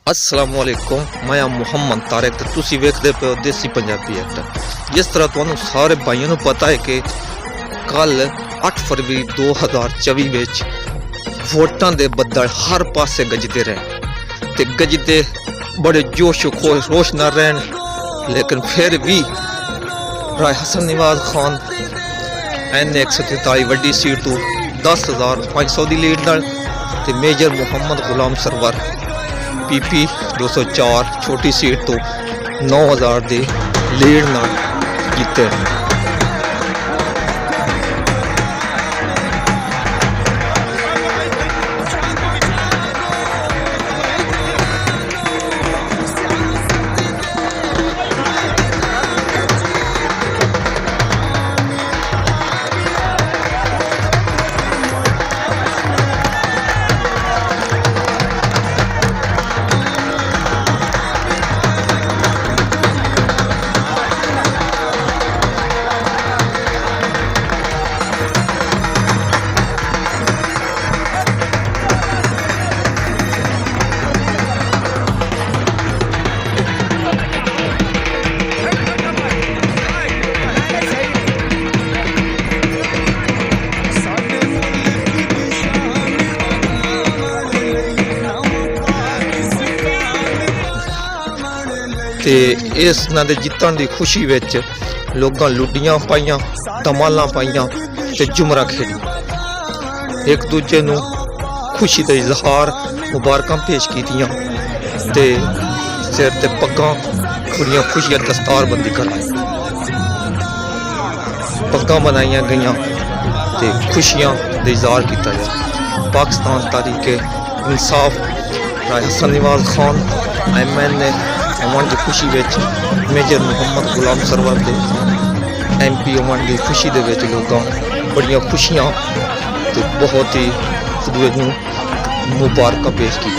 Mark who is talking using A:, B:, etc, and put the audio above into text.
A: असलामुअलैकुम, मैं मुहम्मद तारिक ते तुसी वेखदे पे हो देसी पंजाबी एक्टर। जिस तरह तुहानू सारे भाइयों को पता है कि कल 8 फरवरी 2024 विच वोटां दे बदल हर पासे गजदे रहे ते गजदे बड़े जोश खरोश न रहन, लेकिन फिर भी राय नवाज खान एन 143 वड्डी सीट तो 10,500 की लीड नाल ते मेजर محمد غلام سرور PP 204 छोटी सीट तो 9,000 की लीड नाल जीते। इस दे जितन की खुशी विच लोगां लुडियां पाइयां, धमालां पाइयां ते जुमरा खेलियां, एक दूजे नूं खुशी का इजहार मुबारक पेश कीतियां ते सिर ते पग्गां कुड़ियां खुशियां दस्तारबंदी कराई, पग्गां बनाइयां गईयां ते खुशियां का इजहार किया गया। पाकिस्तान तहरीक इंसाफ राय नवाज खान MN अमन की खुशी विच मेजर محمد غلام سرور के MP अमन की खुशी दे विच लोगां बड़ियां खुशियां ते बहुत ही मुबारक पेश की।